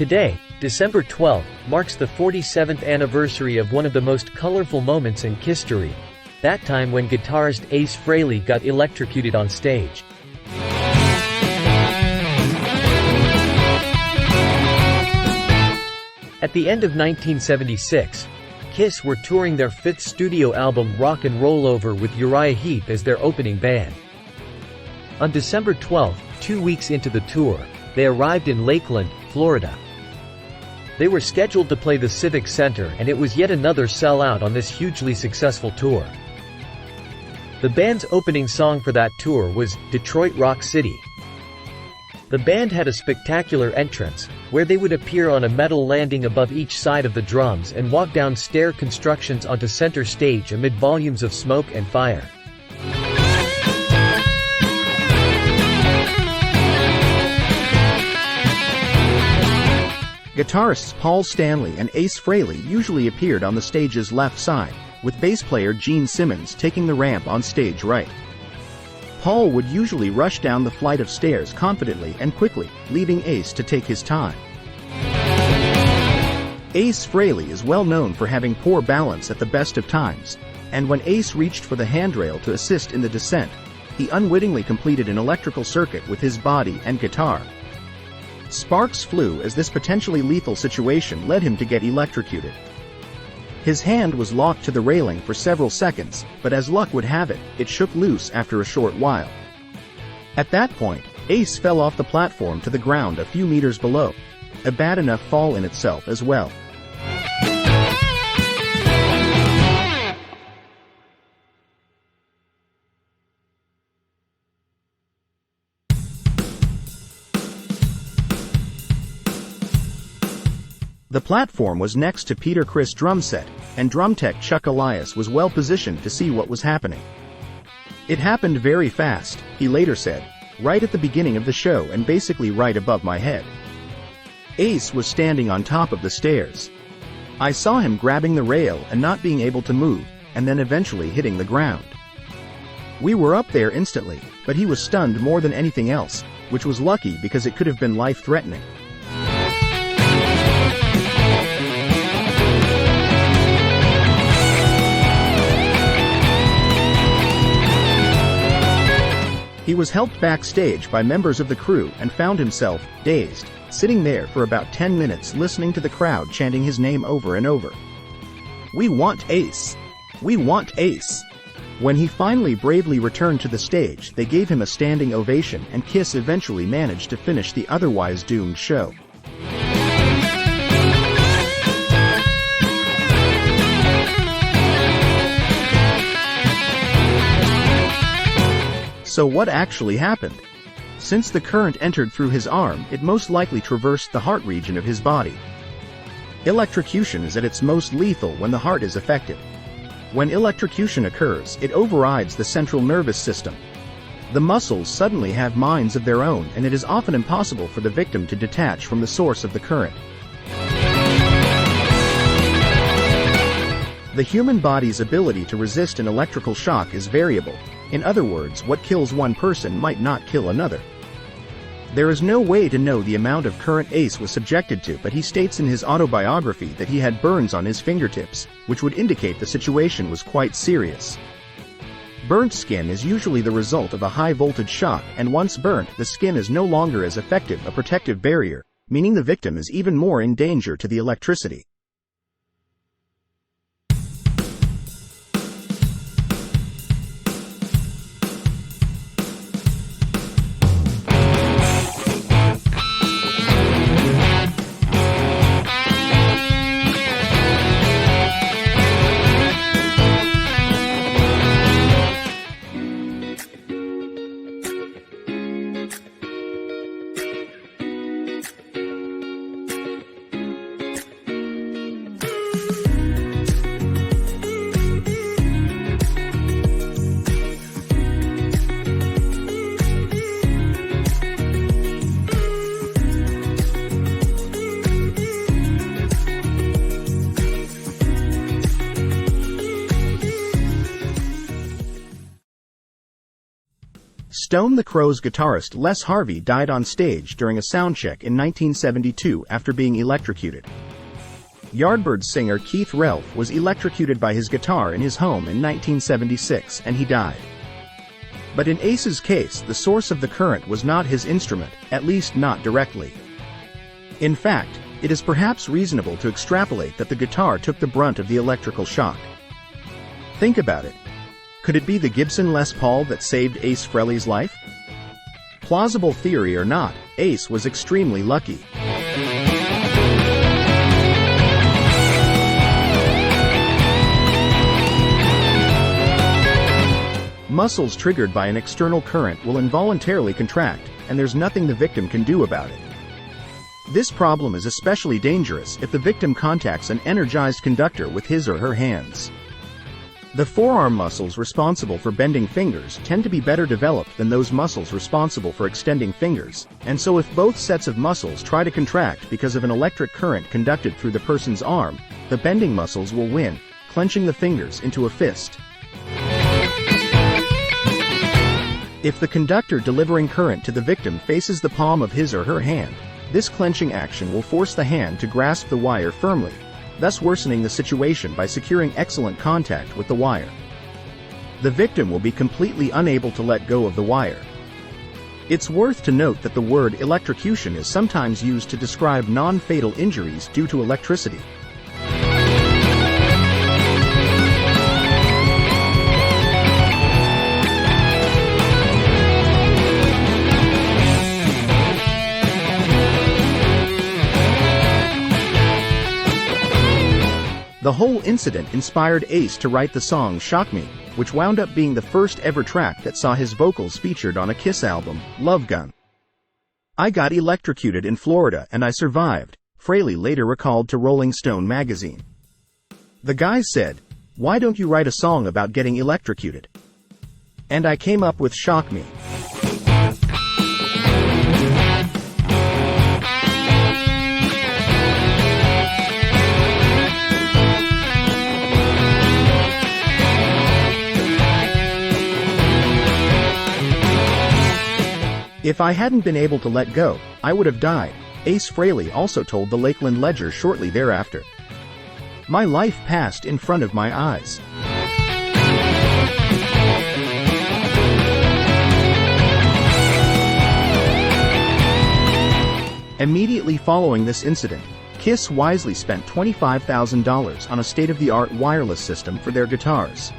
Today, December 12, marks the 47th anniversary of one of the most colorful moments in history. That time when guitarist Ace Frehley got electrocuted on stage. At the end of 1976, Kiss were touring their fifth studio album Rock and Roll Over with Uriah Heep as their opening band. On December 12, 2 weeks into the tour, they arrived in Lakeland, Florida. They were scheduled to play the Civic Center, and it was yet another sellout on this hugely successful tour. The band's opening song for that tour was Detroit Rock City. The band had a spectacular entrance, where they would appear on a metal landing above each side of the drums and walk down stair constructions onto center stage amid volumes of smoke and fire. Guitarists Paul Stanley and Ace Frehley usually appeared on the stage's left side, with bass player Gene Simmons taking the ramp on stage right. Paul would usually rush down the flight of stairs confidently and quickly, leaving Ace to take his time. Ace Frehley is well known for having poor balance at the best of times, and when Ace reached for the handrail to assist in the descent, he unwittingly completed an electrical circuit with his body and guitar. Sparks flew as this potentially lethal situation led him to get electrocuted. His hand was locked to the railing for several seconds, but as luck would have it, it shook loose after a short while. At that point, Ace fell off the platform to the ground a few meters below, a bad enough fall in itself as well. The platform was next to Peter Criss' drum set, and drum tech Chuck Elias was well positioned to see what was happening. "It happened very fast," he later said, "right at the beginning of the show and basically right above my head." Ace was standing on top of the stairs. "I saw him grabbing the rail and not being able to move, and then eventually hitting the ground. We were up there instantly, but he was stunned more than anything else, which was lucky because it could have been life-threatening." He was helped backstage by members of the crew and found himself, dazed, sitting there for about 10 minutes listening to the crowd chanting his name over and over. "We want Ace! We want Ace!" When he finally bravely returned to the stage, they gave him a standing ovation, and Kiss eventually managed to finish the otherwise doomed show. So what actually happened? Since the current entered through his arm, it most likely traversed the heart region of his body. Electrocution is at its most lethal when the heart is affected. When electrocution occurs, it overrides the central nervous system. The muscles suddenly have minds of their own, and it is often impossible for the victim to detach from the source of the current. The human body's ability to resist an electrical shock is variable. In other words, what kills one person might not kill another. There is no way to know the amount of current Ace was subjected to, but he states in his autobiography that he had burns on his fingertips, which would indicate the situation was quite serious. Burnt skin is usually the result of a high-voltage shock, and once burnt, the skin is no longer as effective a protective barrier, meaning the victim is even more in danger to the electricity. Stone the Crow's guitarist Les Harvey died on stage during a soundcheck in 1972 after being electrocuted. Yardbirds singer Keith Relf was electrocuted by his guitar in his home in 1976 and he died. But in Ace's case, the source of the current was not his instrument, at least not directly. In fact, it is perhaps reasonable to extrapolate that the guitar took the brunt of the electrical shock. Think about it. Could it be the Gibson Les Paul that saved Ace Frehley's life? Plausible theory or not, Ace was extremely lucky. Muscles triggered by an external current will involuntarily contract, and there's nothing the victim can do about it. This problem is especially dangerous if the victim contacts an energized conductor with his or her hands. The forearm muscles responsible for bending fingers tend to be better developed than those muscles responsible for extending fingers, and so if both sets of muscles try to contract because of an electric current conducted through the person's arm, the bending muscles will win, clenching the fingers into a fist. If the conductor delivering current to the victim faces the palm of his or her hand, this clenching action will force the hand to grasp the wire firmly, thus worsening the situation by securing excellent contact with the wire. The victim will be completely unable to let go of the wire. It's worth to note that the word electrocution is sometimes used to describe non-fatal injuries due to electricity. The whole incident inspired Ace to write the song Shock Me, which wound up being the first ever track that saw his vocals featured on a Kiss album, Love Gun. "I got electrocuted in Florida and I survived," Frehley later recalled to Rolling Stone magazine. The guy said, "Why don't you write a song about getting electrocuted? And I came up with Shock Me." "If I hadn't been able to let go, I would have died," Ace Frehley also told the Lakeland Ledger shortly thereafter. "My life passed in front of my eyes." Immediately following this incident, Kiss wisely spent $25,000 on a state-of-the-art wireless system for their guitars.